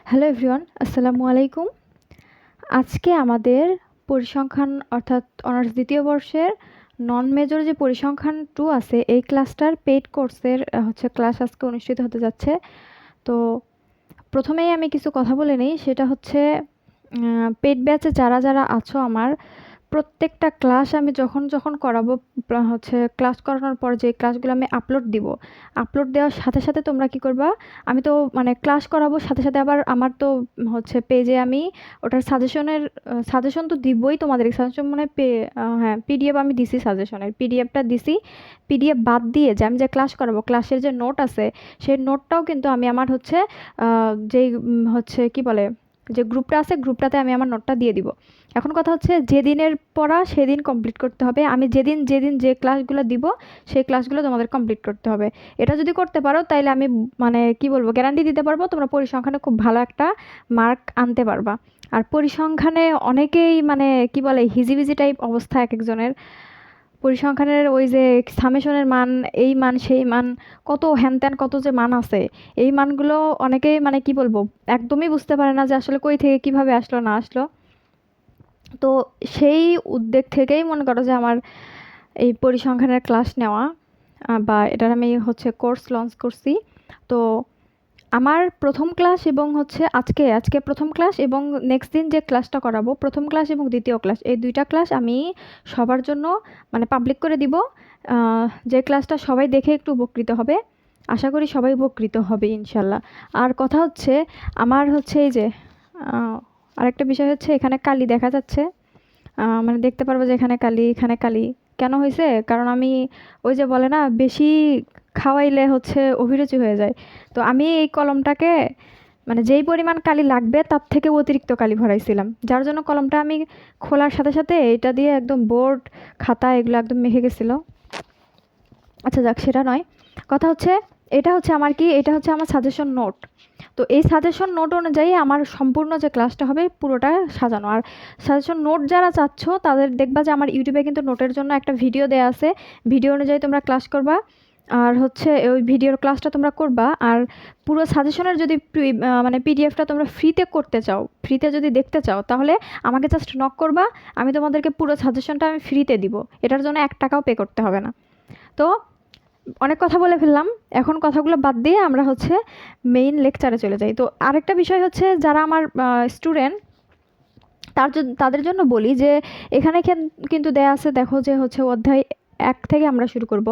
Hello everyone, আসসালামু আলাইকুম। আজকে আমাদের পরিসংখ্যান অর্থাৎ অনার্স দ্বিতীয় বর্ষের নন মেজর যে পরিসংখ্যান 2 আছে এই ক্লাসটার পেইড কোর্সের ক্লাস আজকে অনুষ্ঠিত হতে যাচ্ছে। তো প্রথমেই আমি কিছু কথা বলে নিই, সেটা হচ্ছে পেইড ব্যাচে যারা আছো আমার প্রত্যেকটা ক্লাস আমি যখন করাবো ক্লাস করানোর পর যে ক্লাসগুলো আমি আপলোড দিব, আপলোড দেওয়ার সাথে সাথে তোমরা কি করবা, আমি তো মানে ক্লাস করাবো সাথে সাথে আবার আমার তো পেজে আমি ওটার সাজেশন তো দিবই তোমাদের সাজেশন মানে হ্যাঁ পিডিএফ আমি দিছি, সাজেশনের পিডিএফটা দিছি। পিডিএফ বাদ দিয়ে যে আমি যে ক্লাস করাবো ক্লাসের যে নোট আছে সেই নোটটাও কিন্তু আমি আমার যেই কি বলে যে গ্রুপটা আছে গ্রুপটাতে আমি আমার নোটটা দিয়ে দিব। এখন কথা হচ্ছে যেদিনের পড়া সেদিন কমপ্লিট করতে হবে, আমি যেদিন যেদিন যে ক্লাসগুলো দিব সেই ক্লাসগুলো তোমাদের কমপ্লিট করতে হবে। এটা যদি করতে পারো তাইলে আমি মানে কি বলবো গ্যারান্টি দিতে পারবো তোমরা পরিসংখ্যানে খুব ভালো একটা মার্ক আনতে পারবা। আর পরিসংখ্যানে অনেকেই মানে কি বলে হিজিবিজি টাইপ অবস্থা এক একজনের। পরিসংখ্যানের ওই যে সামেশনের মান, এই মান সেই মান, কত হ্যান ত্যান কত যে মান আছে, এই মানগুলো অনেকেই মানে কি বলবো একদমই বুঝতে পারে না যে আসলে কই থেকে কিভাবে আসলো না আসলো। তো সেই উদ্বেগ থেকেই মনে করো যে আমার এই পরিসংখ্যানের ক্লাস নেওয়া বা এটার আমি কোর্স লঞ্চ করছি। তো আমার প্রথম ক্লাস এবং আজকে আজকে প্রথম ক্লাস এবং নেক্সট দিন যে ক্লাসটা করাবো প্রথম ক্লাস এবং দ্বিতীয় ক্লাস এই দুইটা ক্লাস আমি সবার জন্য মানে পাবলিক করে দিব। যে ক্লাসটা সবাই দেখে একটু উপকৃত হবে, আশা করি সবাই উপকৃত হবে ইনশাল্লাহ। আর কথা হচ্ছে আমার এই যে আরেকটা বিষয় হচ্ছে এখানে কালি দেখা যাচ্ছে, মানে দেখতে পারবো যে এখানে কালি কেন হয়েছে, কারণ আমি ওই যে বলে না বেশি খাওয়াইলে অভিরুচি হয়ে যায়। তো আমি এই কলমটাকে মানে যেই পরিমাণ কালি লাগবে তার থেকে অতিরিক্ত কালি ভরাইছিলাম, যার জন্য কলমটা আমি খোলার সাথে সাথে এটা দিয়ে একদম বোর্ড খাতা এগুলো একদম মেখে গেছিলো। আচ্ছা যাক, সেটা নয়। কথা হচ্ছে এটা হচ্ছে আমার সাজেশন নোট। তো এই সাজেশন নোট অনুযায়ী আমার সম্পূর্ণ যে ক্লাসটা হবে পুরোটা সাজানো। আর সাজেশন নোট যারা চাচ্ছ তাদের দেখবা যে আমার ইউটিউবে কিন্তু নোটের জন্য একটা ভিডিও দেওয়া আছে, ভিডিও অনুযায়ী তোমরা ক্লাস করবা। আর ওই ভিডিওর ক্লাসটা তোমরা করবা। আর পুরো সাজেশনের যদি মানে পিডিএফটা তোমরা ফ্রিতে করতে চাও, ফ্রিতে যদি দেখতে চাও তাহলে আমাকে জাস্ট নক করবা, আমি তোমাদেরকে পুরো সাজেশনটা আমি ফ্রিতে দিব, এটার জন্য 1 টাকাও পে করতে হবে না। তো অনেক কথা বলে ফেললাম, এখন কথাগুলো বাদ দিয়ে আমরা মেইন লেকচারে চলে যাই। তো আরেকটা বিষয় হচ্ছে যারা আমার স্টুডেন্ট তাদের জন্য বলি যে এখানে কিন্তু দেয়া আছে, দেখো যে অধ্যায় 1 থেকে আমরা শুরু করব।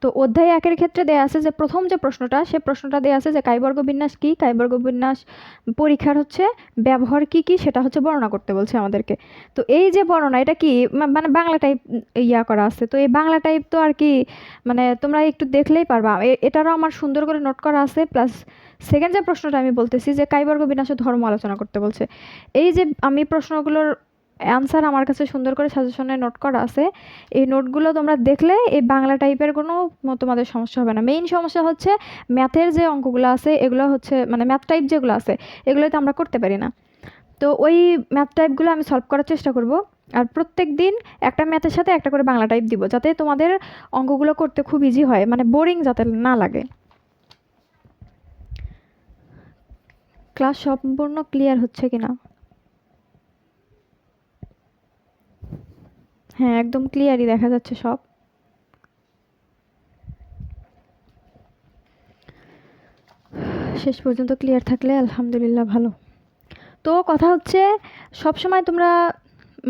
তো অধ্যায় 1-এর ক্ষেত্রে দেয়া আছে যে প্রথম যে প্রশ্নটা সে প্রশ্নটা দেয়া আছে যে কাইবর্গ বিন্যাস কি, কাইবর্গ বিন্যাস পরীক্ষার ব্যবহার কি কি সেটা বর্ণনা করতে বলছে আমাদেরকে। তো এই যে বর্ণনা এটা কি মানে বাংলা টাইপ করা আছে, তো এই বাংলা টাইপ তো আর কি মানে তোমরা একটু দেখলেই পারবা, এটারও আমার সুন্দর করে নোট করা আছে। প্লাস সেকেন্ড যে প্রশ্নটা আমি বলতেছি যে কাইবর্গ বিন্যাসের ধর্ম আলোচনা করতে বলছে, এই যে আমি প্রশ্নগুলোর অ্যান্সার আমার কাছে সুন্দর করে সাজেশনে নোট করা আছে। এই নোটগুলো তোমরা দেখলে এই বাংলা টাইপের কোনো তোমাদের সমস্যা হবে না। মেইন সমস্যা হচ্ছে ম্যাথের যে অঙ্কগুলো আছে এগুলো মানে ম্যাথ টাইপ যেগুলো আছে এগুলো তো আমরা করতে পারি না। তো ওই ম্যাথ টাইপগুলো আমি সলভ করার চেষ্টা করব। আর প্রত্যেক দিন একটা ম্যাথের সাথে একটা করে বাংলা টাইপ দিব, যাতে তোমাদের অঙ্কগুলো করতে খুব ইজি হয়, মানে বোরিং যাতে না লাগে। ক্লাস সম্পূর্ণ ক্লিয়ার হচ্ছে কিনা? হ্যাঁ, একদম ক্লিয়ারই দেখা যাচ্ছে সব। শেষ পর্যন্ত ক্লিয়ার থাকলে আলহামদুলিল্লাহ ভালো। তো কথা হচ্ছে সবসময় তোমরা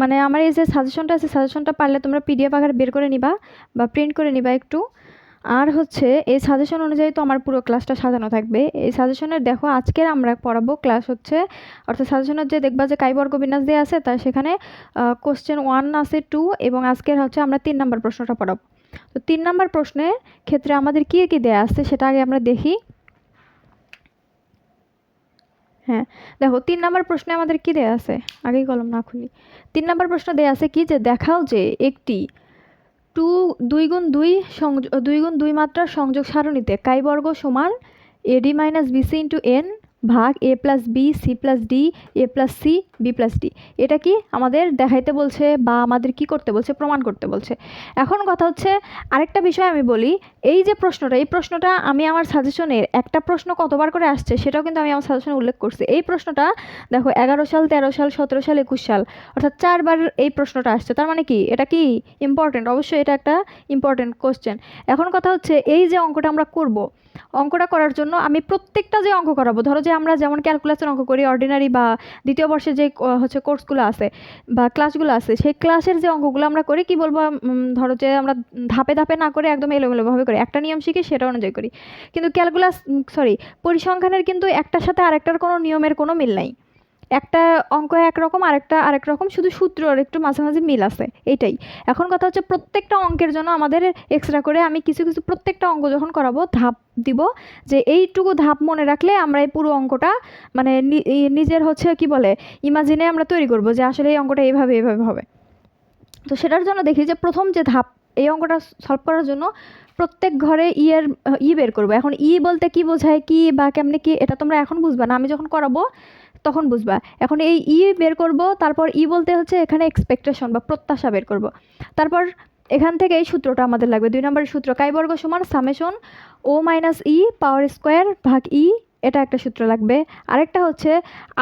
মানে আমার এই যে সাজেশনটা আছে সাজেশনটা পারলে তোমরা পিডিএফ আকারে বের করে নিবা বা প্রিন্ট করে নিবা একটু। আর এই সাজেশন অনুযায়ী তো আমার পুরো ক্লাসটা সাজানো থাকবে। এই সাজেশনের দেখো আজকের আমরা পড়াবো ক্লাস অর্থাৎ সাজেশনের যে দেখবা যে কাইবর্গ বিন্যাস দেওয়া আছে তার সেখানে কোশ্চেন 1 আছে 2 এবং আজকের আমরা 3 নম্বর প্রশ্নটা পড়াবো। তো 3 নম্বর প্রশ্নের ক্ষেত্রে আমাদের কী কী দেওয়া আছে সেটা আগে আমরা দেখি। হ্যাঁ দেখো 3 নম্বর প্রশ্নে আমাদের কি দেয়া আছে, আগেই কলম না খুলি। 3 নম্বর প্রশ্ন দেয়া আছে কি যে দেখাও যে একটি 2 গুণ 2 মাত্রার সংযোগ সারণীতে কাই বর্গ সমান A D minus BC into N ভাগ A plus B C plus D A plus C B plus D. এটা কি আমাদের দেখাইতে বলছে বা আমাদের কি করতে বলছে, প্রমাণ করতে বলছে। এখন কথা হচ্ছে আরেকটা বিষয় আমি বলি, এই যে প্রশ্নটা, এই প্রশ্নটা আমি আমার সাজেশনের একটা প্রশ্ন কতবার করে আসছে সেটাও কিন্তু আমি আমার সাজেশনে উল্লেখ করছি। এই প্রশ্নটা দেখো 11 সাল 13 সাল 17 সাল 21 সাল অর্থাৎ 4বার এই প্রশ্নটা আসছে। তার মানে কি এটা কি ইম্পর্টেন্ট? অবশ্যই এটা একটা ইম্পর্টেন্ট কোশ্চেন। এখন কথা হচ্ছে এই যে অঙ্কটা আমরা করব, অঙ্কটা করার জন্য আমি প্রত্যেকটা যে অঙ্ক করাবো, ধরো যে আমরা যেমন ক্যালকুলাসের অঙ্ক করি অর্ডিনারি বা দ্বিতীয় বর্ষে যে হচ্ছে কোর্সগুলো আছে বা ক্লাসগুলো আছে, সেই ক্লাসের যে অঙ্কগুলো আমরা করি কি বলবো, ধরো যে আমরা ধাপে ধাপে না করে একদম এলোমেলোভাবে করি, একটা নিয়ম শিখি সেটা অনুযায়ী করি। কিন্তু পরিসংখ্যানের কিন্তু একটার সাথে আরেকটার কোনো নিয়মের কোনো মিল নাই। একটা অঙ্ক একরকম, আরেক রকম, শুধু সূত্র আর একটু মাঝে মাঝে মিল আছে, এইটাই। এখন কথা হচ্ছে প্রত্যেকটা অঙ্কের জন্য আমাদের এক্সট্রা করে আমি কিছু কিছু প্রত্যেকটা অঙ্ক যখন করাবো ধাপ দিব, যে এইটুকু ধাপ মনে রাখলে আমরা এই পুরো অঙ্কটা মানে নিজের হচ্ছে কি বলে ইমাজিনে আমরা তৈরি করব যে আসলে এই অঙ্কটা এইভাবে এইভাবে হবে। তো সেটার জন্য দেখি যে প্রথম যে ধাপ, এই অঙ্কটা সলভ করার জন্য প্রত্যেক ঘরে বের করবো। এখন বলতে কি বোঝায়, কি বা কেমনে কি, এটা তোমরা এখন বুঝবা না, আমি যখন করাবো তখন বুঝবা। এখন এই বের করব, তারপর বলতে হচ্ছে এখানে এক্সপেকটেশন বা প্রত্যাশা বের করব। তারপর এখান থেকে এই সূত্রটা আমাদের লাগবে, 2 নম্বরের সূত্র, কাই বর্গ সমান সামেশন ও মাইনাস পাওয়ার স্কোয়ার ভাগ এটা একটা সূত্র লাগবে। আরেকটা হচ্ছে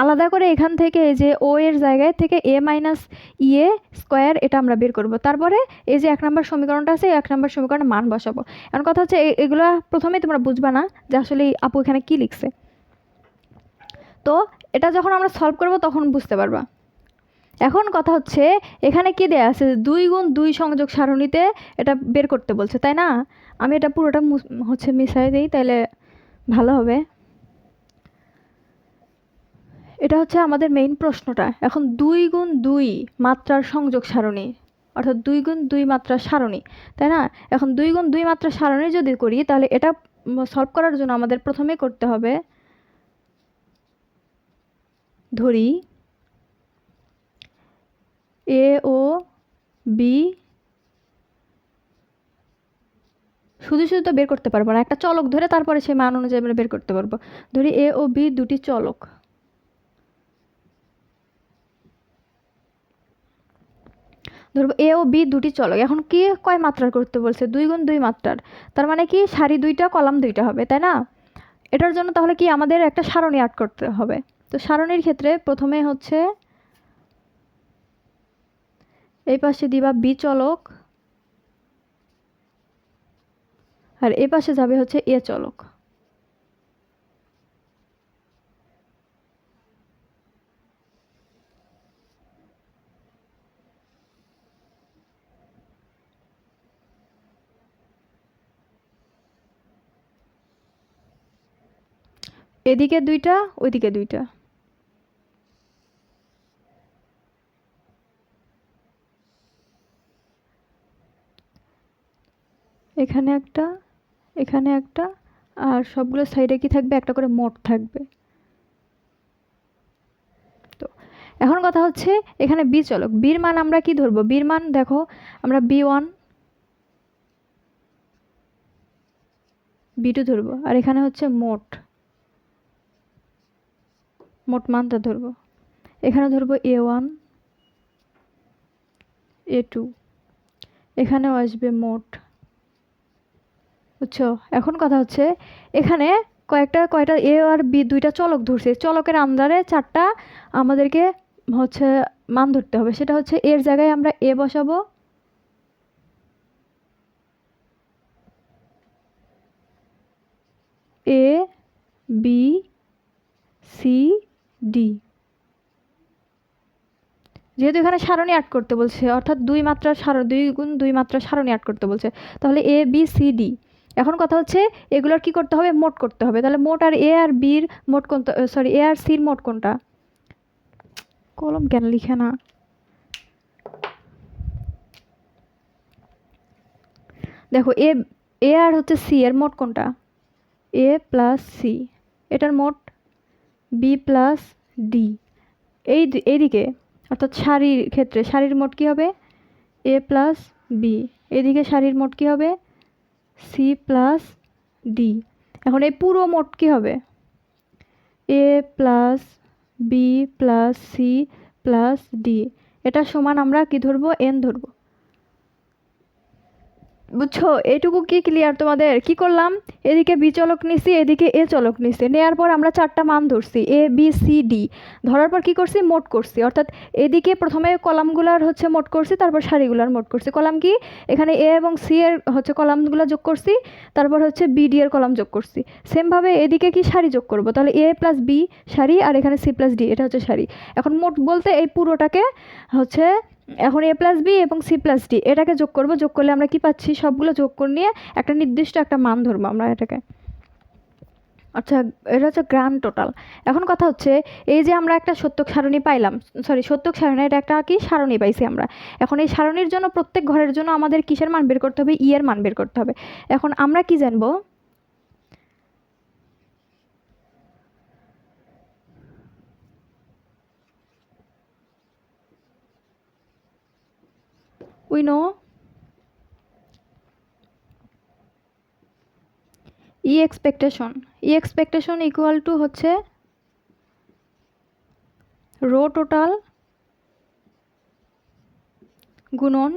আলাদা করে এখান থেকে এই যে ও এর জায়গায় থেকে এ মাইনাস এ স্কোয়ার, এটা আমরা বের করব। তারপরে এই যে 1 নম্বর সমীকরণটা আছে, 1 নম্বর সমীকরণে মান বসাবো। এখন কথা হচ্ছে এগুলো প্রথমে তোমরা বুঝবা না যে আসলে আপু এখানে কি লিখছে। তো এটা যখন আমরা সলভ করব তখন বুঝতে পারবা। এখন কথা হচ্ছে এখানে কি দেয়া আছে, 2 গুণ 2 সংযোগ সারণীতে এটা বের করতে বলছে, তাই না? আমি এটা পুরোটা হচ্ছে মিশাই দিই, তাহলে ভালো হবে। এটা হচ্ছে আমাদের মেইন প্রশ্নটা। এখন 2 গুণ 2 মাত্রার সংযোগ সারণী, অর্থাৎ 2 গুণ 2 মাত্রার সারণী, তাই না? এখন 2 গুণ 2 মাত্রার সারণী যদি করি, তাহলে এটা সলভ করার জন্য আমাদের প্রথমে করতে হবে, ধরি এ ও বি, শুধু শুধু তো বের করতে পারবো না, একটা চলক ধরে তারপরে সেই মান অনুযায়ী আমরা বের করতে পারবো। ধরি এ ও বি দুটি চলক, ধরবো এ ও বি দুটি চলক। এখন কি কয় মাত্রার করতে বলছে, 2 গুণ 2 মাত্রার, তার মানে কি সারি 2টা কলাম 2টা হবে, তাই না? এটার জন্য তাহলে কি আমাদের একটা সারণী আট করতে হবে। তো সারণীর ক্ষেত্রে প্রথমে হচ্ছে এই পাশে দিবা বি চলক, আর এই পাশে যাবে হচ্ছে এ চলক। এদিকে 2টা, ওইদিকে 2টা। এখানে একটা, এখানে একটা, আর সবগুলো সাইডে কি থাকবে, একটা করে মোট থাকবে। তো এখন কথা হচ্ছে এখানে বি চলক, বির মান আমরা কি ধরবো, বির মান দেখো আমরা B1 B2 ধরবো, আর এখানে হচ্ছে মোট মানটা ধরবো। এখানে ধরবো A1 A2, এখানেও আসবে মোট, বুঝছো? এখন কথা হচ্ছে এখানে কয়টা এ আর বি দুইটা চলক ধরছে, চলকের আন্দারে 4টা আমাদেরকে হচ্ছে মান ধরতে হবে। সেটা হচ্ছে এর জায়গায় আমরা এ বসাবো, এ বি সি ডি। যেহেতু এখানে সারণী আট করতে বলছে, অর্থাৎ 2 গুণ 2 মাত্রার সারণী আট করতে বলছে, তাহলে এ বি সি ডি। এখন কথা হচ্ছে এগুলোর কি করতে হবে, মোট করতে হবে। তাহলে মোট আর এ আর বির মোট কোনটা, সরি এ আর সির মোট কোনটা, কলম কেন লিখে না। দেখো এ আর হচ্ছে সি এর মোট কোনটা, এ প্লাস সি, এটার মোট বি প্লাস ডি। এইদিকে অর্থাৎ সারির ক্ষেত্রে সারির মোট কি হবে, এ প্লাস বি। এদিকে সারির মোট কি হবে, সি প্লাস ডি। এখন এই পুরো মোট কি হবে, A plus B plus C plus D, এটা সমান আমরা কি ধরবো, এন ধরবো। বুঝছো, এইটুকু কি ক্লিয়ার তোমাদের? কি করলাম, এদিকে বি চলক নিছি, এদিকে এ চলক নিছি, নেওয়ার পর আমরা চারটা মান ধরছি এ বি সি ডি। ধরার পর কি করছি, মোট করছি, অর্থাৎ এদিকে প্রথমে কলামগুলার হচ্ছে মোট করছি, তারপর সারিগুলার মোট করছি। কলাম কি, এখানে এ এবং সি এর হচ্ছে কলামগুলো যোগ করছি, তারপর হচ্ছে বি ডি এর কলাম যোগ করছি। সেমভাবে এদিকে কি সারি যোগ করব, তাহলে এ প্লাস বি সারি, আর এখানে সি প্লাস ডি এটা হচ্ছে সারি। এখন মোট বলতে এই পুরোটাকে হচ্ছে, এখন এ প্লাস বি এবং সি প্লাস ডি এটাকে যোগ করব, যোগ করলে আমরা কি পাচ্ছি, সবগুলো যোগ করে নিয়ে একটা নির্দিষ্ট একটা মান ধরবো আমরা এটাকে। আচ্ছা, এটা হচ্ছে গ্র্যান্ড টোটাল। এখন কথা হচ্ছে, এই যে আমরা একটা সত্যক সারণী পাইলাম, সরি সত্যক সারণী, এটা একটা কি সারণী পাইছি আমরা। এখন এই সারণীর জন্য প্রত্যেক ঘরের জন্য আমাদের কিসের মান বের করতে হবে, ই এর মান বের করতে হবে। এখন আমরা কি জানবো, we know E expectation, E expectation equal to হচ্ছে রো টোটাল গুণন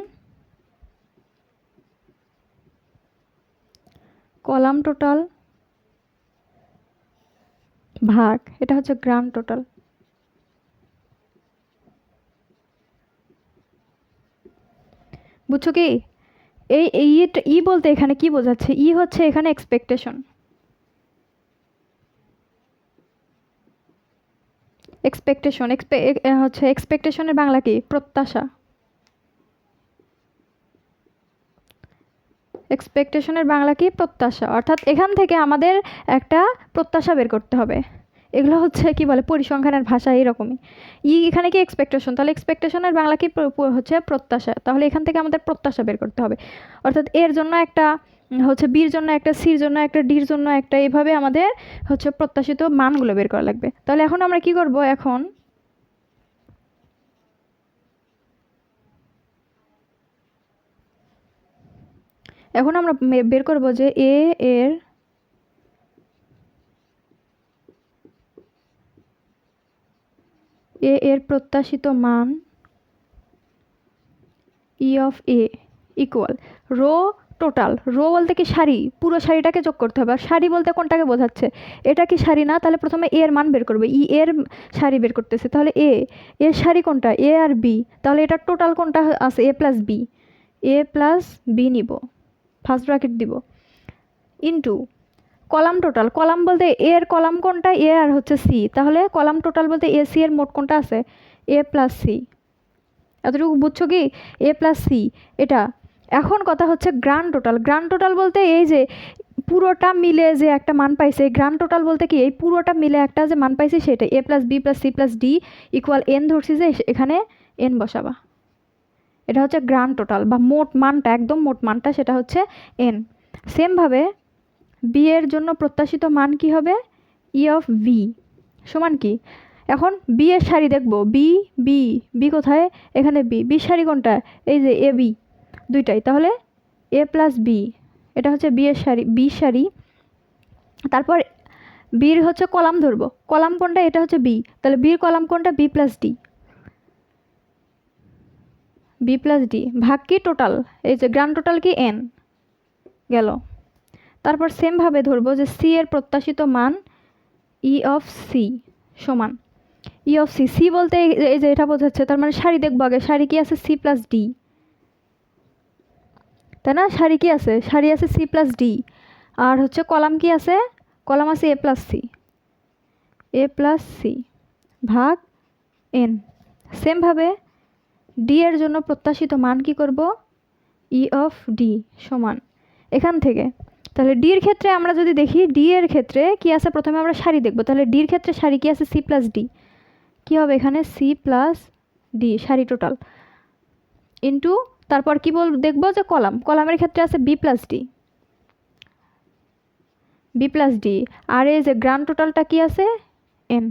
কলাম টোটাল ভাগ, এটা হচ্ছে গ্র্যান্ড টোটাল। বুঝছো কি, এই ই বলতে এখানে কি বোঝাচ্ছে, ই হচ্ছে এখানে এক্সপেকটেশন। এক্সপেকটেশন হচ্ছে এক্সপেকটেশনের বাংলা কি, প্রত্যাশা। এক্সপেকটেশনের বাংলা কি, প্রত্যাশা। অর্থাৎ এখান থেকে আমাদের একটা প্রত্যাশা বের করতে হবে। এগুলো হচ্ছে কি বলে, পরিসংখ্যানের ভাষা এরকমই। এখানে কি এক্সপেকটেশন, তাহলে এক্সপেকটেশনের বাংলা কি হচ্ছে প্রত্যাশা, তাহলে এখান থেকে আমাদের প্রত্যাশা বের করতে হবে। অর্থাৎ এর জন্য একটা হচ্ছে, বির জন্য একটা, সির জন্য একটা, ডির জন্য একটা, এইভাবে আমাদের হচ্ছে প্রত্যাশিত মানগুলো বের করা লাগবে। তাহলে এখন আমরা কি করব, এখন আমরা বের করব যে এর প্রত্যাশিত মান E of A equal row total. Row বলতে কি সারি, পুরো সারিটাকে যোগ করতে হবে। আর সারি বলতে কোনটাকে বোঝাচ্ছে, এটা কি সারি না, তাহলে প্রথমে এর মান বের করবে, ই এর সারি বের করতেছে, তাহলে এর সারি কোনটা, এ আর বি, তাহলে এটা টোটাল কোনটা আছে, A plus B, A plus B নিব, ফার্স্ট ব্র্যাকেট দিব, ইনটু কলাম টোটাল। কলাম বলতে এর কলাম কোনটা, এ আর হচ্ছে সি, তাহলে কলাম টোটাল বলতে এ সি এর মোট কোনটা আছে, এ প্লাস সি। এতটুকু বুঝছো কি, এ প্লাস সি এটা। এখন কথা হচ্ছে গ্র্যান্ড টোটাল। গ্র্যান্ড টোটাল বলতে এই যে পুরোটা মিলে যে একটা মান পাইছে, গ্র্যান্ড টোটাল বলতে কি, এই পুরোটা মিলে একটা যে মান পাইছে সেটা, A plus B plus C plus D equal N ধরছি, যে এখানে এন বসাবা। এটা হচ্ছে গ্র্যান্ড টোটাল বা মোট মানটা, একদম মোট মানটা, সেটা হচ্ছে এন। সেমভাবে বি এর জন্য প্রত্যাশিত মান কি হবে, ই অফ বি সমান কি, এখন বি এর সারি দেখবো, বি বি বি কোথায়, এখানে বি, বি সারি কোনটা, এই যে এ বি দুইটাই, তাহলে এ প্লাস বি, এটা হচ্ছে বি এর সারি, বি সারি। তারপর বির হচ্ছে কলাম ধরবো, কলাম কোনটা, এটা হচ্ছে বি, তাহলে বির কলাম কোনটা, B plus D, B plus D ভাগ কি টোটাল, এই যে গ্র্যান্ড টোটাল কি এন গেল। তারপর সেমভাবে ধরবো যে সি এর প্রত্যাশিত মান ই অফ সি সমান ই অফ সি, সি বলতে এই যে এটা বোঝাচ্ছে, তার মানে সারি দেখবো আগে, সারি কি আছে, সি প্লাস ডি, তাই না, সারি কি আছে, সারি আছে সি প্লাস ডি, আর হচ্ছে কলাম কি আছে, কলাম আছে A plus C, A plus C ভাগ এন। সেমভাবে ডি এর জন্য প্রত্যাশিত মান কি করব, ই অফ ডি সমান এখান থেকে, তাহলে ডির ক্ষেত্রে আমরা যদি দেখি, ডি এর ক্ষেত্রে কি আছে, প্রথমে আমরা সারি দেখব, তাহলে ডির ক্ষেত্রে সারি কি আছে, সি প্লাস ডি, কী হবে এখানে, সি প্লাস ডি সারি টোটাল, ইন্টু তারপর কি দেখবো যে কলাম, কলামের ক্ষেত্রে আছে B plus D, B plus D, আর এই যে গ্র্যান্ড টোটালটা কি আছে, এন।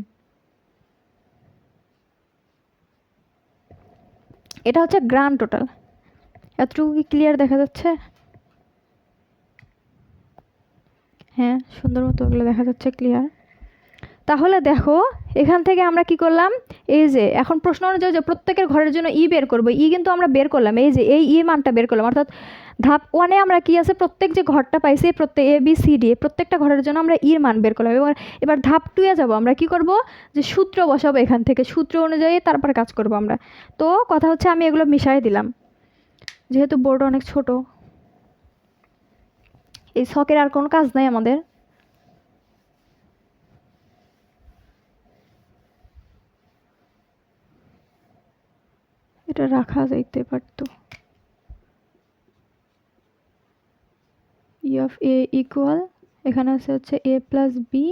এটা হচ্ছে গ্র্যান্ড টোটাল। এতটুকু কি ক্লিয়ার দেখা যাচ্ছে? হ্যাঁ, সুন্দর মতো ওগুলো দেখা যাচ্ছে, ক্লিয়ার। তাহলে দেখো এখান থেকে আমরা কি করলাম, এই যে এখন প্রশ্ন অনুযায়ী যে প্রত্যেকের ঘরের জন্য ই বের করব, ই কিন্তু আমরা বের করলাম, এই যে এই ই মানটা বের করলাম। অর্থাৎ ধাপ ওয়ানে আমরা কি আছে, প্রত্যেক যে ঘরটা পাইছি প্রত্যেক এ বি সি ডি প্রত্যেকটা ঘরের জন্য আমরা ইর মান বের করলাম। এবার ধাপ টুয়ে যাব, আমরা কি করব, যে সূত্র বসাবো, এখান থেকে সূত্র অনুযায়ী তারপর কাজ করব আমরা। তো কথা হচ্ছে আমি এগুলো মিশাই দিলাম, যেহেতু বোর্ড অনেক ছোট, এই ছকের আর কোনো কাজ নাই আমাদের। এটা রাখা যাইতে পারতো। ই অফ এ ইকুয়াল, এখানে আছে হচ্ছে এ প্লাস বি,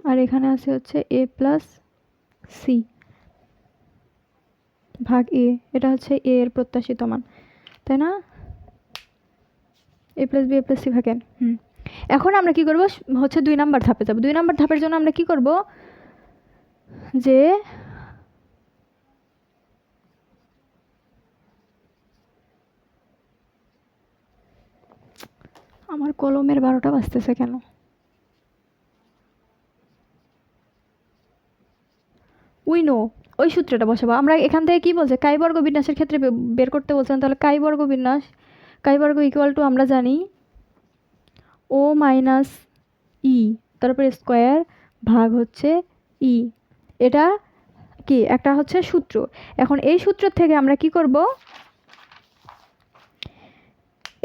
আর এখানে আছে হচ্ছে এ প্লাস সি ভাগ এ, এটা হচ্ছে এ এর প্রত্যাশিত মান, তাই না? এ plus B A plus C ভাগ এন। এখন আমরা কি করব, হচ্ছে 2 নাম্বার ধাপে যাব। 2 নাম্বার ধাপের জন্য আমরা কি করব, যে আমার কলমের 12টা বাজতেছে কেন, উইনো ওই সূত্রটা বসাবো আমরা। এখান থেকে কি বলছে, কাই বর্গ বিন্যাসের ক্ষেত্রে বের করতে বলছেন, তাহলে কাই বর্গ বিন্যাস, কাই বর্গ ইকুয়াল টু আমরা জানি ও মাইনাস ই তারপরে স্কোয়ার ভাগ হচ্ছে ই, এটা কি একটা হচ্ছে সূত্র। এখন এই সূত্র থেকে আমরা কি করব,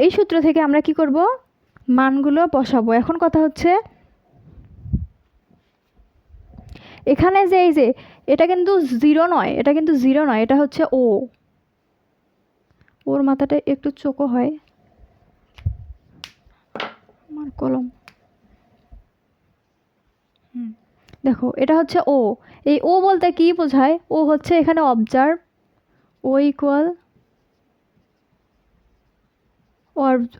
এই সূত্র থেকে আমরা কি করব, মানগুলো বসাবো। এখন কথা হচ্ছে এখানে যে এই যে এটা কিন্তু জিরো নয়, এটা কিন্তু জিরো নয়, এটা হচ্ছে ও, ওর মাথাটা একটু চোখো হয়, আমার কলম। দেখো এটা হচ্ছে ও, এই ও বলতে কি বোঝায়, ও হচ্ছে এখানে অবজার্ভ, ও ইকুয়াল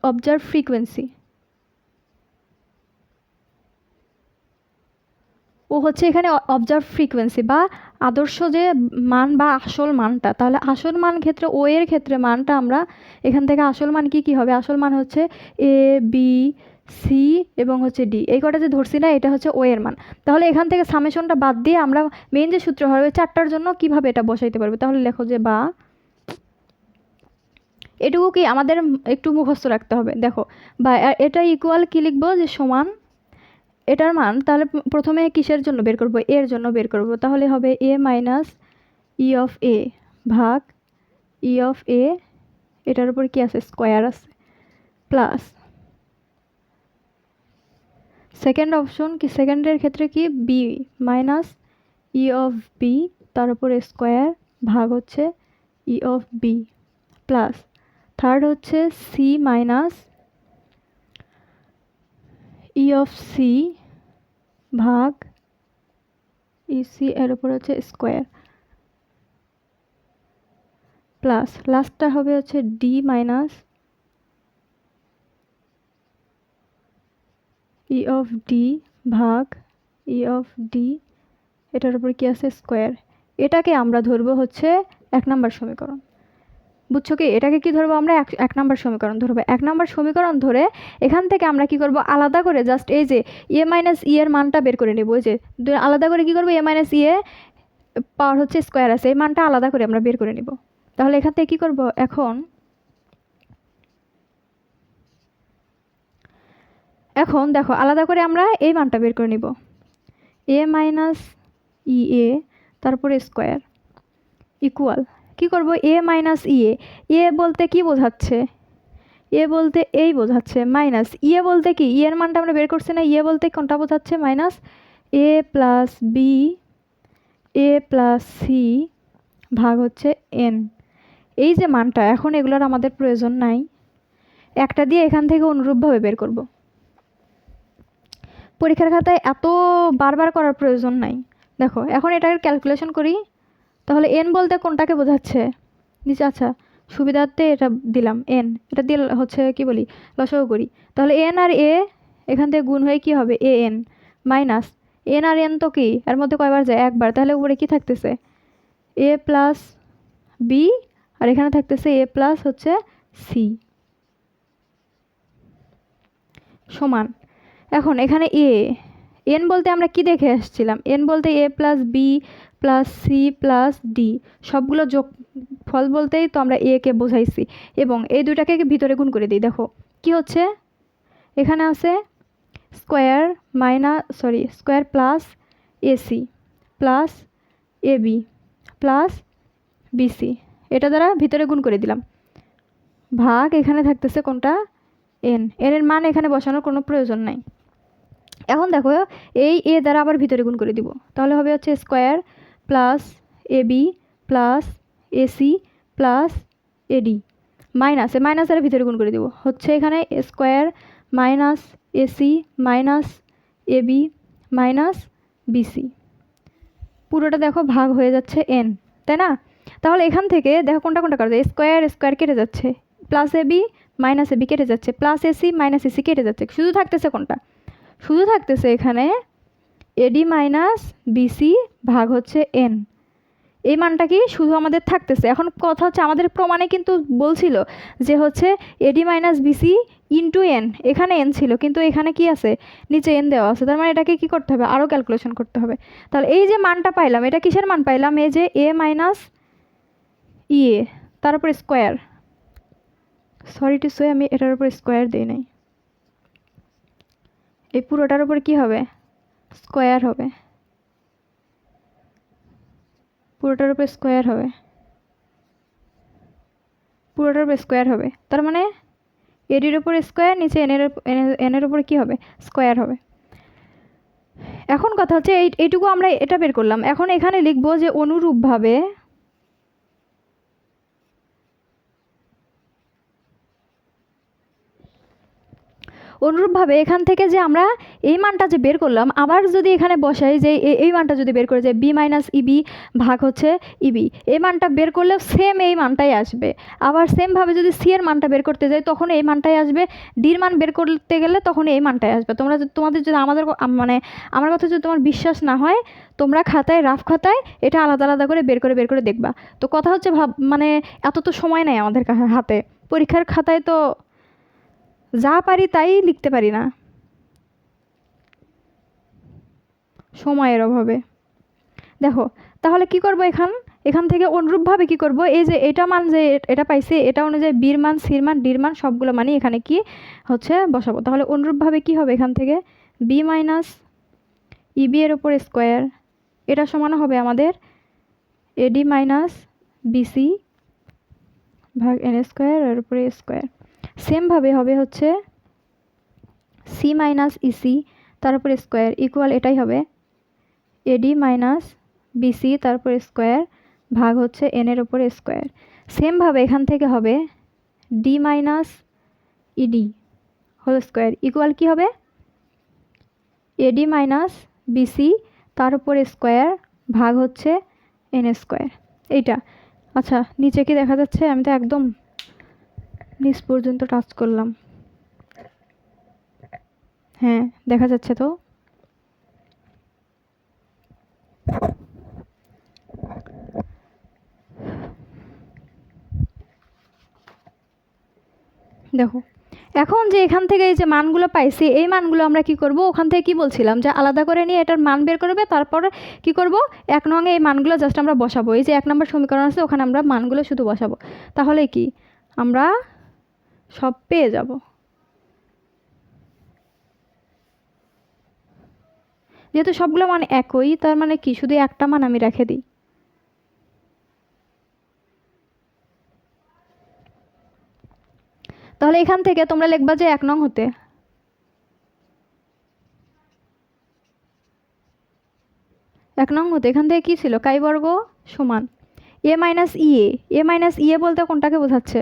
অবজার্ভ ফ্রিকোয়েন্সি, ও হচ্ছে এখানে অবজার্ভ ফ্রিকোয়েন্সি বা আদর্শ যে মান বা আসল মানটা। তাহলে আসল মান ক্ষেত্রে ও এর ক্ষেত্রে মানটা আমরা এখান থেকে আসল মান কি কি হবে, আসল মান হচ্ছে এ বি সি এবং হচ্ছে ডি, এই কটা যে ধরছি না, এটা হচ্ছে ও এর মান। তাহলে এখান থেকে সামেশনটা বাদ দিয়ে আমরা মেইন যে সূত্র হবে 4টার জন্য কিভাবে এটা বসাইতে পারবে, তাহলে লেখো যে বা, এটুকু কি আমাদের একটু মুখস্থ রাখতে হবে। দেখো বা এটা ইকুয়াল কি লিখবো, যে সমান এটার মান, তাহলে প্রথমে কিসের জন্য বের করব, এর জন্য বের করব, তাহলে হবে এ মাইনাস ই অফ এ ভাগ ই অফ এ, এটার উপর কি আছে, স্কোয়ার আছে, প্লাস সেকেন্ড অপশন কি, সেকেন্ডের ক্ষেত্রে কি B minus E of B তার উপর স্কোয়ার ভাগ হচ্ছে E of B, plus third হচ্ছে C minus E of C ভাগ ইসি এর উপর হচ্ছে স্কোয়ার, প্লাস লাস্টটা হবে হচ্ছে D minus E of D ভাগ ই অফ ডি, এটার উপর কি আছে, স্কোয়ার। এটাকে আমরা ধরবো হচ্ছে 1 নাম্বার সমীকরণ, বুঝছো কি? এটাকে কি ধরবো আমরা, 1 নাম্বার সমীকরণ ধরবো। 1 নাম্বার সমীকরণ ধরে এখান থেকে আমরা কি করব, আলাদা করে জাস্ট এই যে এ মাইনাস ই এর মানটা বের করে নেবো। ওই যে আলাদা করে কি করবো, এ মাইনাস ই এ পাওয়ার হচ্ছে স্কোয়ার আছে, এই মানটা আলাদা করে আমরা বের করে নিব। তাহলে এখান থেকে কি করব, এখন দেখো আলাদা করে আমরা এই মানটা বের করে নিব, এ মাইনাস ই এ তারপরে স্কোয়ার ইকুয়াল কি করব, এ মাইনাস ই এ বলতে কি বোঝাচ্ছে, এ বলতে এই বোঝাচ্ছে, মাইনাস ইয়ে বলতে কি, ইয়ের মানটা আমরা বের করছি না, ইয়ে বলতে কোনটা বোঝাচ্ছে, minus A plus B A plus C ভাগ হচ্ছে এন। এই যে মানটা, এখন এগুলোর আমাদের প্রয়োজন নাই, একটা দিয়ে এখান থেকে অনুরূপভাবে বের করব। পরীক্ষার খাতায় এত বারবার করার প্রয়োজন নাই। দেখো এখন এটার ক্যালকুলেশন করি, তাহলে এন বলতে কোনটাকে বোঝাচ্ছে নিচে, আচ্ছা সুবিধার্থে এটা দিলাম এন, এটা দিয়ে হচ্ছে কি বলি, লসাগু করি। তাহলে এন আর এ এখান থেকে গুণ হয়ে কি হবে, এ এন মাইনাস এন আর এন তো কি এর মধ্যে কয়বার যায়, একবার, তাহলে উপরে কি থাকতেছে, এ প্লাস বি, আর এখানে থাকতেছে এ প্লাস হচ্ছে সি সমান। এখন এখানে এ এন বলতে আমরা কি দেখে আসছিলাম? এন বলতে A plus B plus C plus D, সবগুলো যোগ ফল বলতেই তো আমরা এ কে বোঝাইছি, এবং এই দুইটাকে ভিতরে গুণ করে দিই। দেখো কি হচ্ছে, এখানে আছে square square plus AC plus AB plus BC, এটা দ্বারা ভিতরে গুণ করে দিলাম, ভাগ এখানে থাকতেছে কোনটা? এন। এর মান এখানে বসানোর কোনো প্রয়োজন নাই। এখন দেখো এই এ দ্বারা আবার ভিতরে গুণ করে দিব, তাহলে হবে হচ্ছে square plus AB plus AC plus AD minus দ্বারা ভিতরে গুণ করে দিব, হচ্ছে এখানে square minus AC minus AB minus BC, পুরোটা দেখো ভাগ হয়ে যাচ্ছে এন, তাই না? তাহলে এখান থেকে দেখো কোনটা কোনটা কাটা যায়, স্কোয়ার স্কোয়ার কেটে যাচ্ছে, প্লাস এবি মাইনাস এবি কেটে যাচ্ছে, প্লাস এসি মাইনাস এসি কেটে যাচ্ছে, শুধু থাকতেছে কোনটা? শুধু থাকতেছে এখানে এডি মাইনাস বিসি ভাগ হচ্ছে এন। এই মানটা কি শুধু আমাদের থাকতেছে। এখন কথা হচ্ছে আমাদের প্রমাণে কিন্তু বলছিল যে হচ্ছে AD minus BC into N, এখানে এন ছিল কিন্তু এখানে কি আছে, নিচে এন দেওয়া আছে, তার মানে এটাকে কি করতে হবে, আরও ক্যালকুলেশন করতে হবে। তাহলে এই যে মানটা পাইলাম, এটা কিসের মান পাইলাম? এই যে এ মাইনাস ইএ তার উপরে স্কোয়ার, সরি টু সে আমি এটার উপরে স্কোয়ার দিই নাই, এই পুরোটার উপর কি হবে, স্কোয়ার হবে, পুরোটার উপর স্কোয়ার হবে, পুরোটার উপর স্কোয়ার হবে, তার মানে এডির উপর স্কোয়ার, নিচে এনের উপর কি হবে, স্কোয়ার হবে। এখন কথা হচ্ছে এইটুকু আমরা এটা বের করলাম, এখন এখানে লিখবো যে অনুরূপভাবে এখান থেকে যে আমরা এই মানটা যে বের করলাম, আবার যদি এখানে বসাই যে এই মানটা যদি বের করে যে বি মাইনাস ইবি ভাগ হচ্ছে ইবি, এই মানটা বের করলে সেম এই মানটাই আসবে। আবার সেমভাবে যদি সি এর মানটা বের করতে যাই তখন এই মানটাই আসবে, ডির মান বের করতে গেলে তখন এই মানটাই আসবে। তোমাদের যদি মানে আমার কথা যদি তোমার বিশ্বাস না হয়, তোমরা খাতায় রাফ খাতায় এটা আলাদা আলাদা করে বের করে দেখবা। তো কথা হচ্ছে মানে এত তো সময় নেই আমাদের হাতে, পরীক্ষার খাতায় তো যা পারি তাই লিখতে পারি না সময়ের অভাবে। দেখো তাহলে কি করব, এখান থেকে অনুরূপভাবে কি করব, এই যে এটা মান যে এটা পাইছে এটা অনুযায়ী বির মান সির মান ডির মান সবগুলো মানই এখানে কি হচ্ছে বসাবো। তাহলে অনুরূপভাবে কি হবে, এখান থেকে বি মাইনাস ইবি এর উপর স্কোয়ার, এটা সমান হবে আমাদের এডি মাইনাস বিসি ভাগ এন স্কোয়ার এর উপরে স্কোয়ার। সেমভাবে হবে হচ্ছে সি মাইনাস ইসি তার উপরে স্কোয়ার ইকুয়াল এটাই হবে এডি মাইনাস বিসি তার উপরে স্কোয়ার ভাগ হচ্ছে এন এর উপরে স্কোয়ার। সেমভাবে এখান থেকে হবে D minus ED whole square equal কি হবে এডি মাইনাস বিসি তার উপরে স্কোয়ার ভাগ হচ্ছে এন স্কোয়ার। এইটা আচ্ছা নিচে কি দেখা যাচ্ছে? আমি তো একদম নিচ পর্যন্ত টাচ করলাম, হ্যাঁ দেখা যাচ্ছে তো। দেখো এখন যে এখান থেকে এই যে মানগুলো পাইছি, এই মানগুলো আমরা কি করব, ওখান থেকে কি বলছিলাম যে আলাদা করে নিয়ে এটার মান বের করবে, তারপর কি করব 1 নঙে এই মানগুলো জাস্ট আমরা বসাবো, এই যে 1 নম্বর সমীকরণ আছে ওখানে আমরা মানগুলো শুধু বসাবো, তাহলে কি আমরা সব পেয়ে যাব। যেহেতু সবগুলো মান একই, তার মানে কি শুধু একটা মান আমি রেখে দিই। তাহলে এখান থেকে তোমরা লিখবা যে 1 নং হতে এখান থেকে কি ছিল, কাই বর্গ সমান এ মাইনাস ইএ। এ মাইনাস ইএ বলতে কোনটাকে বোঝাচ্ছে,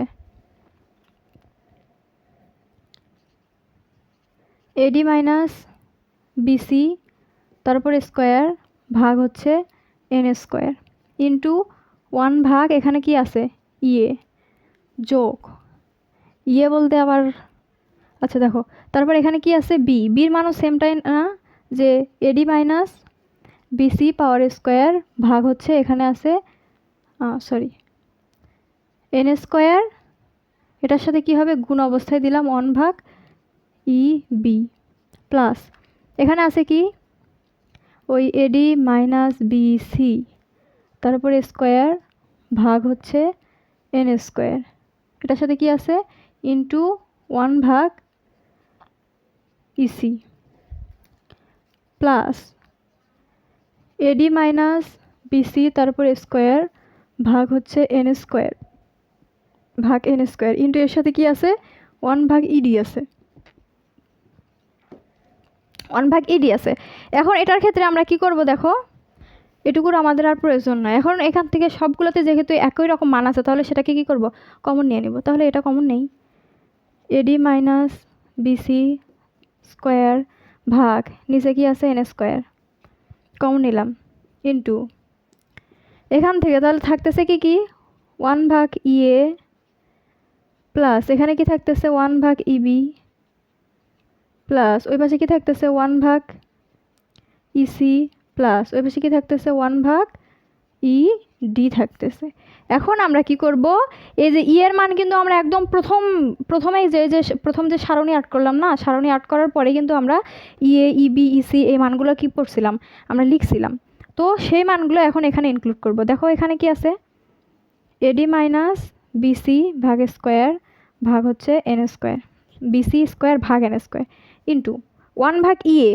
এডি মাইনাস বিসি তারপর স্কোয়ার ভাগ হচ্ছে এন স্কোয়ার ইন্টু 1 ভাগ এখানে কি আছে ইএ যোগ ইয়ে বলতে আবার আচ্ছা দেখো তারপর এখানে কি আছে বি, বির মানও সেমটাই না, যে AD minus BC power square ভাগ হচ্ছে এখানে আছে এন স্কোয়ার, এটার সাথে কি হবে গুণ অবস্থায় দিলাম 1 ভাগ ই বি প্লাস এখানে আছে কি ওই এডি মাইনাস বিসি তারপরে স্কোয়ার ভাগ হচ্ছে এন স্কোয়ার, এটার সাথে কি আছে ইন্টু 1 ভাগ EC plus AD minus BC তারপর স্কোয়ার ভাগ হচ্ছে এন স্কোয়ার ভাগ এন স্কোয়ার ইন্টু এর সাথে কি আছে 1 ভাগ ইডি আছে, 1 ভাগ ইডি আছে। এখন এটার ক্ষেত্রে আমরা কি করব দেখো, এটুকুর আমাদের আর প্রয়োজন নয়। এখন এখান থেকে সবগুলোতে যেহেতু একই রকম মান আছে তাহলে সেটাকে কি করব, কমন নিয়ে নিব। তাহলে এটা কমন নেই, এডি মাইনাস বিসি স্কোয়ার ভাগ নিচে কি আছে এন স্কোয়ার কমন নিলাম ইন্টু এখান থেকে তাহলে থাকতেছে কি কি 1 ভাগ ইএ প্লাস এখানে কি থাকতেছে 1 ভাগ ইবি প্লাস ওই পাশে কি থাকতেছে 1 ভাগ ইসি প্লাস ওই পাশে কি থাকতেছে 1 ভাগ ই ডি থাকতেছে। এখন আমরা কি করব, এই যে ই এর মান কিন্তু আমরা একদম প্রথমেই প্রথম যে সারণী আট করলাম না, সারণী আট করার পরে কিন্তু আমরা ইএ ইবি ইসি এই মানগুলো কি করছিলাম, আমরা লিখছিলাম। তো সেই মানগুলো এখন এখানে ইনক্লুড করব। দেখো এখানে কি আছে, এডি মাইনাস বিসি ভাগ স্কোয়ার ভাগ হচ্ছে এন স্কোয়ার, বিসি স্কোয়ার ভাগ এন স্কোয়ার ইন্টু 1 ভাগ ইএ,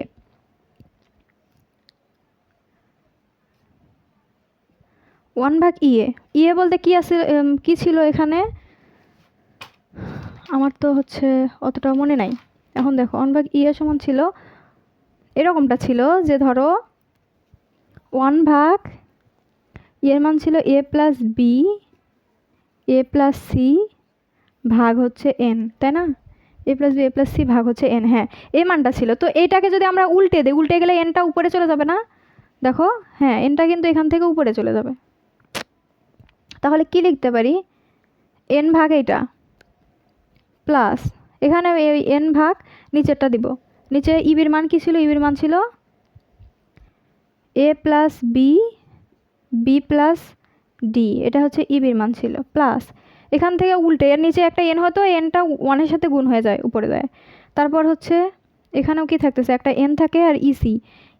1 ভাগ ইএ, ইএ বলতে কি আছে, কি ছিল এখানে, আমার তো হচ্ছে অতটা মনে নাই। এখন দেখো 1 ভাগ ইএ সমান ছিল এরকমটা ছিল যে ধরো 1 ভাগ এর মান ছিল A plus B A plus C ভাগ হচ্ছে এন, তাই না, এ plus B A plus C ভাগ হচ্ছে এন, হ্যাঁ এই মানটা ছিল। তো এইটাকে যদি আমরা উল্টে দিই, উল্টে গেলে এনটা উপরে চলে যাবে না, দেখো হ্যাঁ এনটা কিন্তু এখান থেকে উপরে চলে যাবে। তাহলে কি লিখতে পারি, এন ভাগ এইটা প্লাস এখানে এই এন ভাগ নিচেরটা দিব, নিচে ইবির মান কি ছিল, ইবির মান ছিল A plus B B plus D, এটা হচ্ছে ইবির মান ছিল প্লাস এখান থেকে উল্টে এর নিচে একটা এন হতো, এনটা 1-এর সাথে গুণ হয়ে যায় উপরে যায়। তারপর হচ্ছে এখানেও কি থাকতেছে একটা এন থাকে আর ইসি,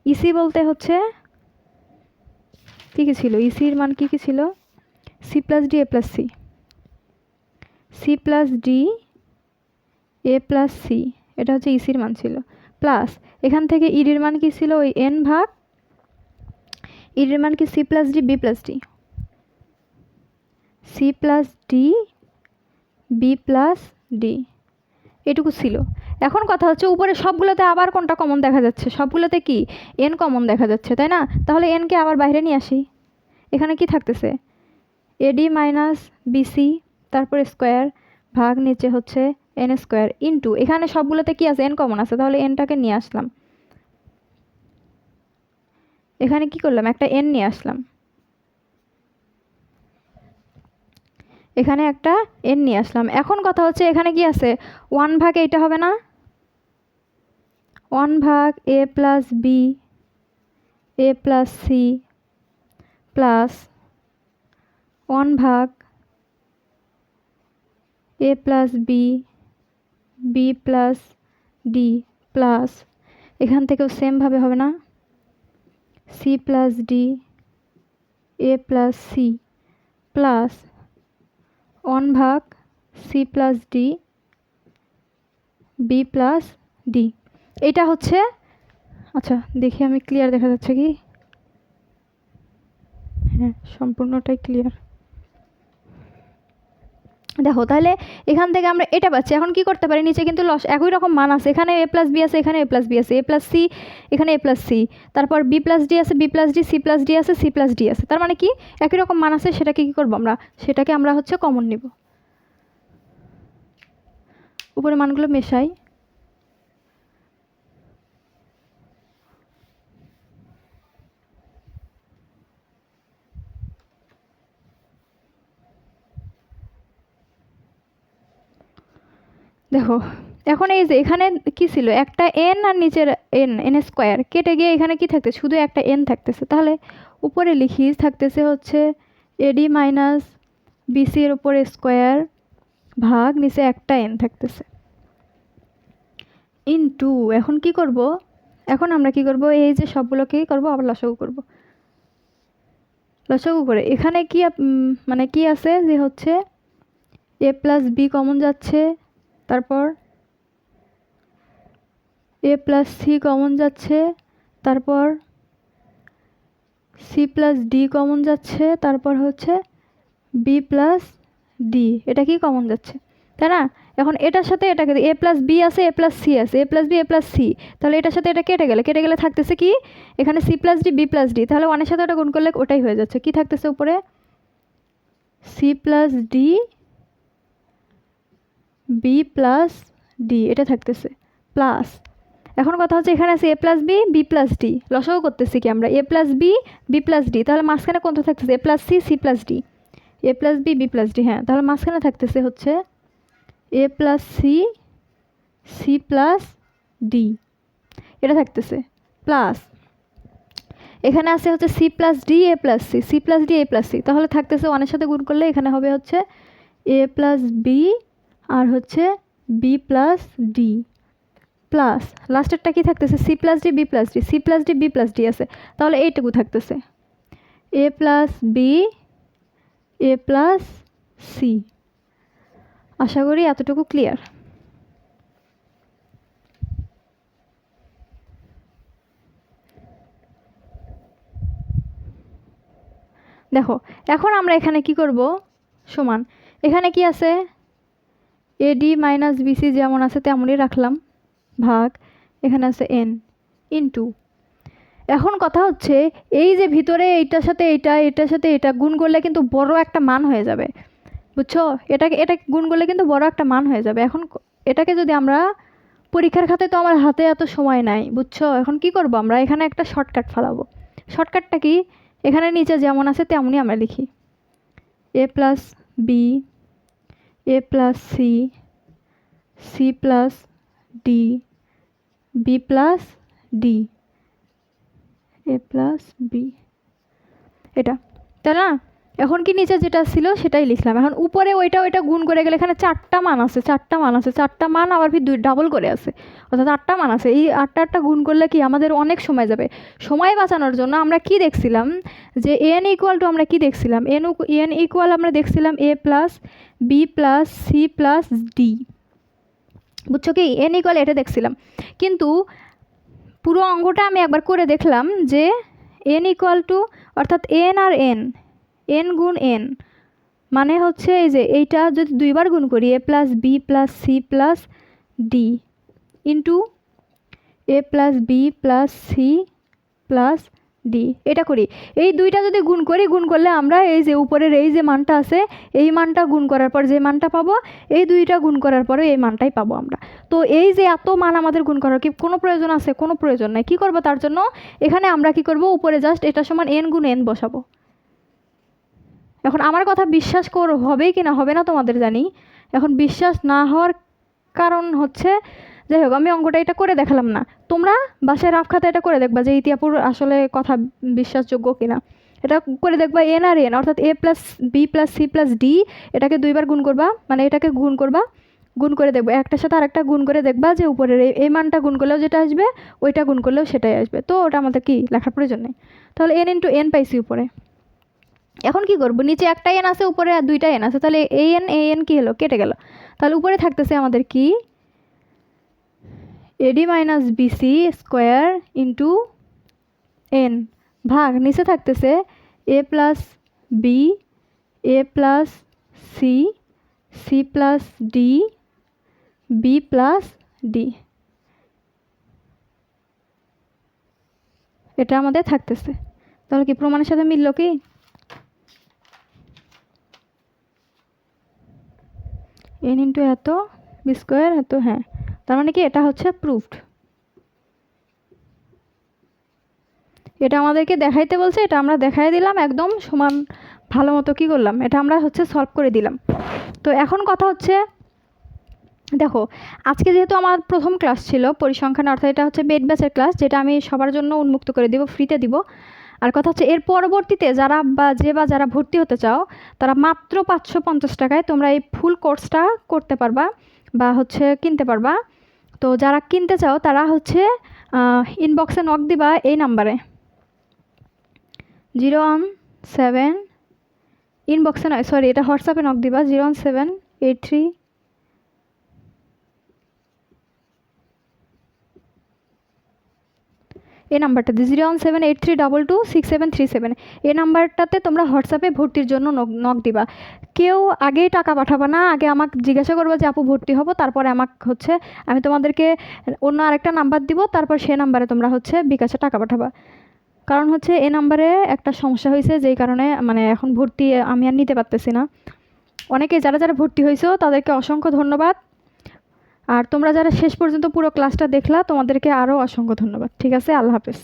ইসি বলতে হচ্ছে কী কী ছিল, ইসির মান কী কী ছিল, C plus D A plus C, C plus D A plus C, এটা হচ্ছে ইসির মান ছিল প্লাস এখান থেকে ইডির মান কি ছিল ওই এন ভাগ ইডির মান কি C plus D B plus D, C plus D B plus D এটুকু ছিল। এখন কথা হচ্ছে উপরে সবগুলোতে আবার কোনটা কমন দেখা যাচ্ছে, সবগুলোতে কি এন কমন দেখা যাচ্ছে তাই না, তাহলে এনকে আবার বাইরে নিয়ে আসি। এখানে কি থাকতেছে এডি মাইনাস বিসি তারপর স্কোয়ার ভাগ নিচে হচ্ছে এন স্কোয়ার ইন্টু এখানে সবগুলোতে কি আছে এন কমন আছে, তাহলে এনটাকে নিয়ে আসলাম, এখানে কি করলাম একটা এন নিয়ে আসলাম, এখানে একটা এন নিয়ে আসলাম। এখন কথা হচ্ছে এখানে কি আছে 1 ভাগ এইটা হবে না, 1 ভাগ A plus B A plus C plus 1 ভাগ A plus B B plus D plus এখান থেকেও সেমভাবে হবে না, C plus D A plus C plus 1 ভাগ C plus D B plus D, এটা হচ্ছে, আচ্ছা দেখি আমি ক্লিয়ার দেখা যাচ্ছে কি, হ্যাঁ সম্পূর্ণটাই ক্লিয়ার। দেখো তাহলে এখান থেকে আমরা এটা পাচ্ছি। এখন কি করতে পারি, নিচে কিন্তু লস একই রকম মান আছে, এখানে এ প্লাস বি আছে, এখানে এ প্লাস বি আছে, এ প্লাস সি এখানে এ প্লাস সি, তারপর বি প্লাস ডি আছে, B plus D, C plus D আছে, সি প্লাস ডি আছে, তার মানে কি একই রকম মান আছে, সেটাকে কি করবো আমরা, সেটাকে আমরা হচ্ছে কমন নিব, উপরে মানগুলো মেশাই। দেখো এখন এই যে এখানে কি ছিল একটা এন আর নিচের এন এন স্কোয়ার কেটে গিয়ে এখানে কি থাকতেছে শুধু একটা এন থাকতেছে, তাহলে উপরে লিখি থাকতেছে হচ্ছে এডি মাইনাস বিসি এর উপরে স্কোয়ার ভাগ নিচে একটা এন থাকতেছে ইনটু এখন কি করব, এখন আমরা কি করব, এই যে সবগুলোকেই করব আবার লসাগু করব। লসাগু করে এখানে কি মানে কি আছে যে হচ্ছে এ প্লাস বি কমন যাচ্ছে, তারপর এ প্লাস সি কমন যাচ্ছে, তারপর সি প্লাস ডি কমন যাচ্ছে, তারপর হচ্ছে বি প্লাস ডি, এটা কি কমন যাচ্ছে, তাই না? এখন এটার সাথে এটাকে এ প্লাস বি আছে, এ প্লাস সি আছে, A plus B A plus C, তাহলে এটার সাথে এটা কেটে গেলে থাকতেছে কি এখানে C plus D B plus D, তাহলে ওয়ানের সাথে ওটা গুণ করলে ওটাই হয়ে যাচ্ছে। কি থাকতেছে উপরে, C plus D B plus D, এটা থাকতেছে প্লাস। এখন কথা হচ্ছে এখানে আছে A plus B B plus D, লসাগু করতেছি কি আমরা A plus B B plus D, তাহলে মাঝখানে কোনটা থাকতেছে A plus C C plus D, A plus B B plus D, হ্যাঁ, তাহলে মাঝখানে থাকতেছে হচ্ছে A plus C C plus D, এটা থাকতেছে প্লাস। এখানে আছে হচ্ছে C plus D A plus C C plus D A plus C, তাহলে থাকতেছে ওয়ানের সাথে গুণ করলে এখানে হবে হচ্ছে এ প্লাস বি আর হচ্ছে বি প্লাস ডি প্লাস লাস্টেরটা কি থাকতেছে C plus D B plus D, C plus D B plus D আছে, তাহলে এইটুকু থাকতেছে A plus B A plus C. আশা করি এতটুকু ক্লিয়ার। দেখো এখন আমরা এখানে কি করব, সমান এখানে কি আছে এডি মাইনাস বিসি যেমন আছে তেমনই রাখলাম, ভাগ এখানে আছে এন ইনটু। এখন কথা হচ্ছে এই যে ভিতরে এইটার সাথে এইটা এটার সাথে এটা গুণ করলে কিন্তু বড় একটা মান হয়ে যাবে, বুঝছো? এটা গুণ করলে কিন্তু বড় একটা মান হয়ে যাবে। এখন এটাকে যদি আমরা পরীক্ষার খাতে, তো আমার হাতে এত সময় নাই, বুঝছো? এখন কি করব, আমরা এখানে একটা শর্টকাট ফেলাবো। শর্টকাটটা কি, এখানে নিচে যেমন আছে তেমনই আমরা লিখি A plus B A plus C C plus D B plus D A plus B, এটা, তাই না? এখন কি নিচে যেটা ছিল সেটাই লিখলাম। এখন উপরে ওইটা গুণ করে গেলে এখানে চারটা মান আছে, চারটা মান আবার ফির ডাবল করে আছে, অর্থাৎ আটটা মান আছে। এই আটটা গুণ করলে কি আমাদের অনেক সময় যাবে। সময় বাঁচানোর জন্য আমরা কি দেখছিলাম যে এন ইকুয়াল টু, আমরা কি দেখছিলাম এন ইকুয়াল আমরা দেখছিলাম A plus B plus C plus D, বুঝছো কি? এন ইকুয়াল এটা দেখছিলাম, কিন্তু পুরো অঙ্কটা আমি একবার করে দেখলাম যে এন ইকুয়াল টু, অর্থাৎ এন আর এন, এন গুণ এন মানে হচ্ছে এই যে এইটা যদি দুইবার গুণ করি A plus B plus C plus D into A plus B plus C plus D, এটা করি। এই দুইটা যদি গুণ করি, গুণ করলে আমরা এই যে উপরের এই যে মানটা আছে এই মানটা গুণ করার পর যে মানটা পাবো, এই দুইটা গুণ করার পরে এই মানটাই পাবো আমরা। তো এই যে এত মান আমাদের গুণ করার কি কোনো প্রয়োজন আছে? কোনো প্রয়োজন নাই। কি করব তার জন্য, এখানে আমরা কি করব, উপরে জাস্ট এটা সমান এন গুণ এন বসাবো। এখন আমার কথা বিশ্বাস হবে কি না হবে না তোমাদের জানি। এখন বিশ্বাস না হওয়ার কারণ হচ্ছে, যাই হোক আমি অঙ্কটা এটা করে দেখালাম না, তোমরা বাসায় রাফ খাতা এটা করে দেখবা যে ইতিহাপুর আসলে কথা বিশ্বাসযোগ্য কিনা। এটা করে দেখবা এন আর এন অর্থাৎ A plus B plus C plus D, এটাকে দুইবার গুণ করবা, মানে এটাকে গুণ করবা, গুণ করে দেখবো একটার সাথে আরেকটা গুণ করে দেখবা যে উপরের এই মানটা গুণ করলেও যেটা আসবে ওইটা গুণ করলেও সেটাই আসবে। তো ওটা আমাদের কি লেখার প্রয়োজন নেই। তাহলে এন ইন্টু এন পাইছি উপরে। এখন কি করব, নিচে একটা এন আছে উপরে আর দুইটা এন আছে, তাহলে এ এন কি হলো, কেটে গেল। তাহলে উপরে থাকতেছে আমাদের কি A D minus B C square into N ভাগ নিচে থাকতেছে A plus B A plus C C plus D B plus D, এটা আমাদের থাকতেছে। তাহলে কি প্রমাণের সাথে মিলল কি? এন ইন্টু এত বি স্কোয়ার এত, হ্যাঁ, তার মানে কি এটা হচ্ছে প্রুফড। এটা আমাদেরকে দেখাইতে বলছে, এটা আমরা দেখাই দিলাম একদম সমান ভালো মতো। কী করলাম, এটা আমরা হচ্ছে সলভ করে দিলাম। তো এখন কথা হচ্ছে দেখো, আজকে যেহেতু আমার প্রথম ক্লাস ছিল পরিসংখ্যান, অর্থাৎ এটা হচ্ছে পেইড ব্যাচের ক্লাস, যেটা আমি সবার জন্য উন্মুক্ত করে দিব, ফ্রিতে দিব। আর কথা হচ্ছে এর পরবর্তীতে যারা ভর্তি হতে চাও তারা মাত্র 550 টাকায় তোমরা এই ফুল কোর্সটা করতে পারবা বা হচ্ছে কিনতে পারবা। তো যারা কিনতে চাও তারা হচ্ছে ইনবক্সে নক দিবা এই নাম্বারে 017, ইনবক্সে নয় সরি, এটা হোয়াটসঅ্যাপে নক দিবা 01783, এই নাম্বারটাতে 01783226737, এই নাম্বারটাতে তোমরা হোয়াটসঅ্যাপে ভর্তির জন্য নক দিবা। কেউ আগেই টাকা পাঠাবা না, আগে আমাকে জিজ্ঞাসা করবো যে আপু ভর্তি হবো, তারপরে আমাকে হচ্ছে আমি তোমাদেরকে অন্য আরেকটা নাম্বার দিব, তারপর সেই নাম্বারে তোমরা হচ্ছে বিকাশে টাকা পাঠাবা। কারণ হচ্ছে এই নাম্বারে একটা সমস্যা হয়েছে, যেই কারণে মানে এখন ভর্তি আমি আর নিতে পারতেছি না। অনেকে যারা যারা ভর্তি হয়েছো তাদেরকে অসংখ্য ধন্যবাদ। আর তোমরা যারা শেষ পর্যন্ত পুরো ক্লাসটা দেখলা তোমাদেরকে আরও অসংখ্য ধন্যবাদ। ঠিক আছে, আল্লাহ হাফেজ।